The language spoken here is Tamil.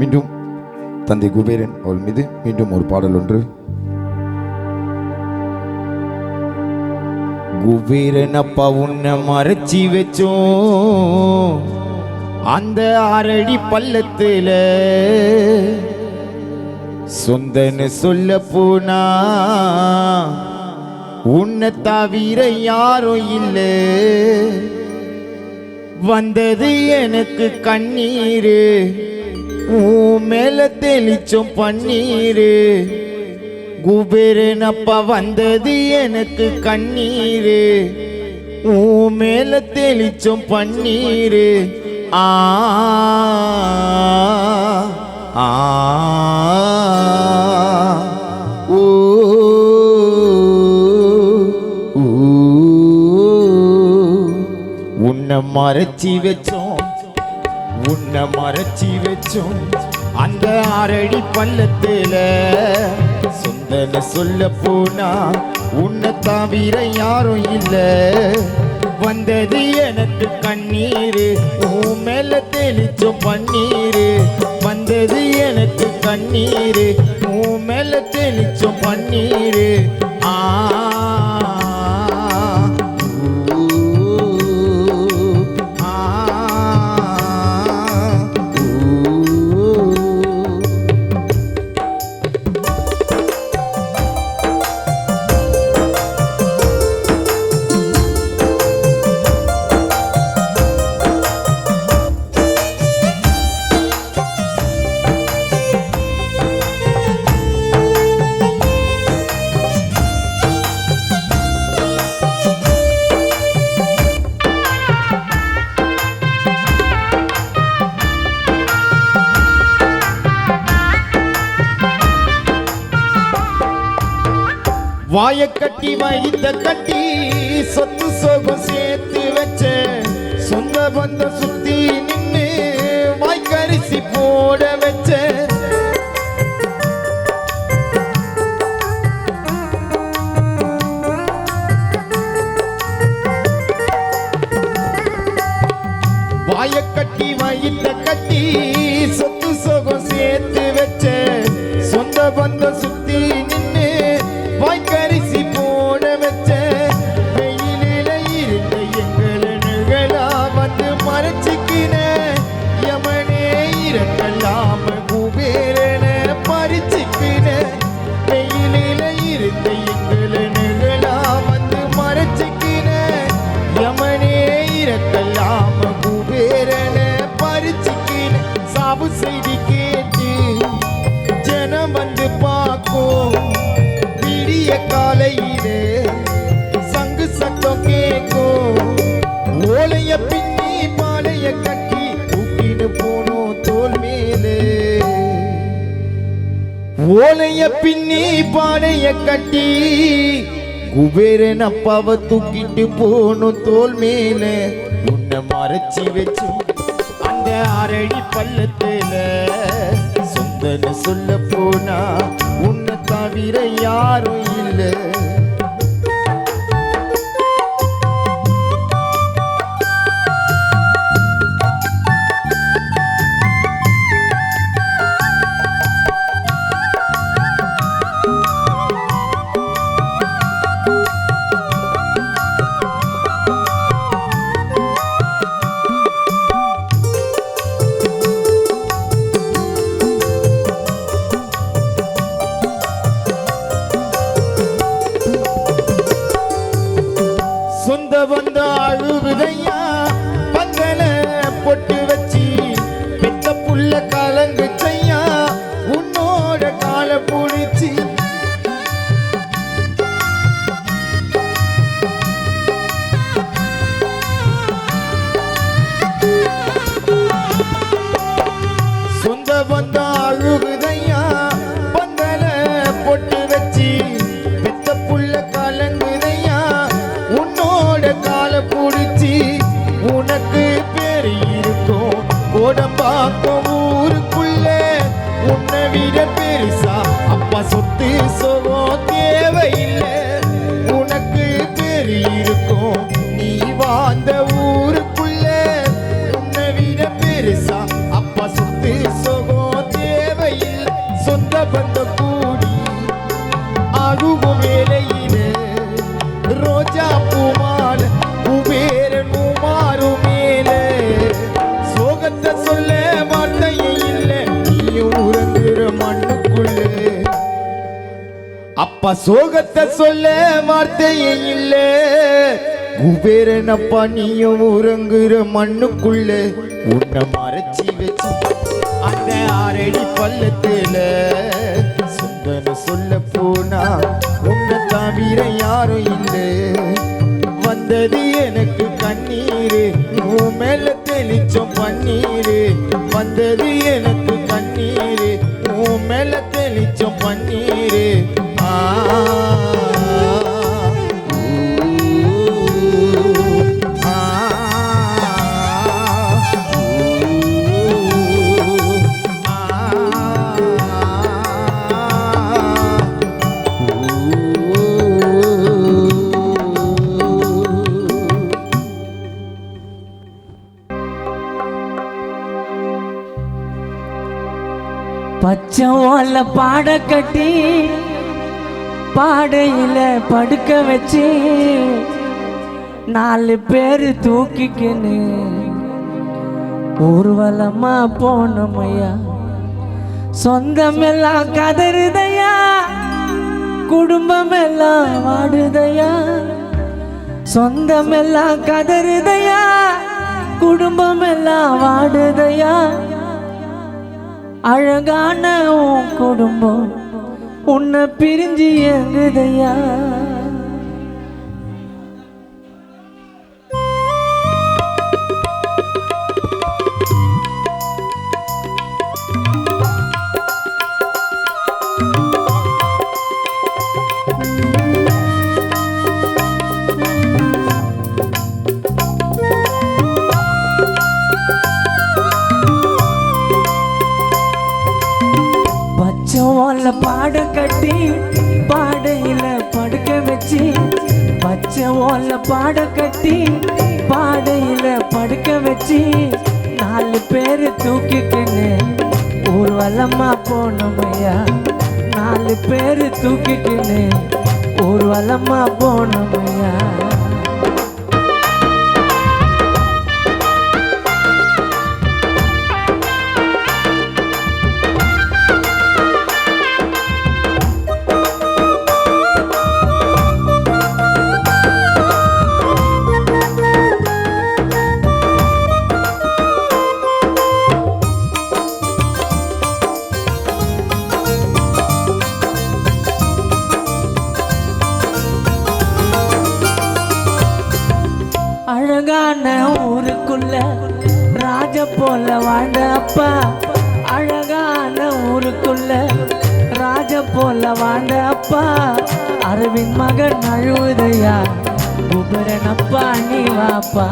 மீண்டும் தந்தை குபேரன் அவள் மீது மீண்டும் ஒரு பாடல் ஒன்று. குபேரன் அப்பா உன்னை மறைச்சி வச்சோம் அந்த 6 அடி பள்ளத்துல, சொந்தன்னு சொல்ல போனா உன்னை தவிர யாரும் இல்லை. வந்தது எனக்கு கண்ணீரு, உன் மேல தெளிச்சோம் பன்னீரு. குபேரன் அப்பா வந்தது எனக்கு கண்ணீரு, உன் மேல தெளிச்சோம் பன்னீரு. ஆ ஆ ஓ உன்னை மறைச்சி வச்சோம், உன்னை மறைச்சி வச்சோம் அந்த 6 அடி பள்ளத்துல, சொந்தன்னு சொல்ல போனா உன்னை தவிர யாரும் இல்லை. வந்தது எனக்கு கண்ணீரு, உன் மேல தெளிச்சோம் பன்னீரு. வந்தது எனக்கு கண்ணீரு, உன் மேல தெளிச்சோம் பன்னீரு. ஆ வாய கட்டி வைத்த கட்டி சொத்து சோகம் சேர்த்து வச்ச, சொந்த பந்த சுத்தி நின்று வாய்க்கரிசி போட வச்ச. வாய கட்டி வைத்த கட்டி சொத்து சோகம் சேர்த்து வச்ச, சொந்த பந்த சுத்தி நின்று வாய்க்கரிசி போட வச்ச. வெயிலில இருந்த எங்களை நிழலா வந்து மறைச்சிக்கின, யமனே இறக்கலாம குபேரன பறிச்சிக்கின. வெயிலில இருந்த எங்களை நிழலா வந்து மறைச்சிக்கின, யமனே இறக்கலாம குபேரன பறிச்சிக்கின. சாவு செய்தி கேட்டு ஜனம் வந்து பார்க்கும், காலையிலே சங்கு சத்தம் கேட்கும். ஓலைய பின்னி பாலைய கட்டி தூக்கிட்டு போனோம் தோல் மேலே. ஓலைய பின்னி பாலைய கட்டி குபேரன் அப்பாவை தூக்கிட்டு போனோம் தோல் மேலே. உன்னை மறைச்சி வச்சோம் அந்த 6 அடி பள்ளத்துல, சொந்தன்னு சொல்ல போனா உன்னை தவிர யாரும் இல்லை. சொந்த வந்த அழுகுதையா பந்தல பொட்டு வச்சி, பெத்த புள்ள கலங்கு செய்யா உன்னோட கால புடிச்சி. சொந்த வந்த அழுகுதையா பந்தல பொட்டு வச்சி, பெத்த புள்ள கலங்குதையா உன்னோட கால புடிச்சி. உனக்கு பேரு இருக்கும் கோடம்பாக்கம் ஊருக்குள்ள, உன்னை விட பெருசா அப்பா சொத்து சோகம் தேவையில்லை. உனக்கு பேரு இருக்கும் நீ வாழ்ந்த ஊருக்குள்ள, உன்னை விட பெருசா அப்பா சொத்து சோகம் அப்பா சோகத்தை சொல்ல வார்த்தையே இல்ல. குபேரனப்பா நீயும் உறங்குற மண்ணுக்குள்ள உன்னை மறைச்சி வச்சு அந்த 6 அடி பள்ளத்துல சுந்தன சொல்ல போனா உன்னை தவிர யாரும் இல்லை. வந்தது எனக்கு கண்ணீரு உன் மேல தெளிச்சோம் பன்னீரு. வந்தது எனக்கு கண்ணீரு உன் மேல தெளிச்சோம் பன்னீரு. பச்சை ஓல பாட கட்டி பாடையில படுக்க வச்சு 4 பேரு தூக்கிக்கின்னு ஊர்வலமா போனமையா. சொந்தமெல்லாம் கதறுதையா, குடும்பம் எல்லாம் வாடுதையா. சொந்தமெல்லாம் கதறுதையா, குடும்பம் எல்லாம் வாடுதையா. அழகான உன் குடும்பம் உன்னை பிரிஞ்சு எங்குதையா. பச்சை பாட கட்டி பாடையில படுக்க வச்சு, பச்சை ஓல பாட கட்டி பாடையில படுக்க வச்சு 4 பேரு தூக்கிக்கின்னு ஊர்வலமா போனமையா. 4 பேரு தூக்கிக்கின்னு ஊர்வலமா போனமையா. அழகான ஊருக்குள்ள ராஜ போல வாழ்ந்த அப்பா. அழகான ஊருக்குள்ள ராஜ போல வாழ்ந்த அப்பா. அரவிந்த் மகன் அழுவுதையா, குபேரனப்பா நீ வாப்பா.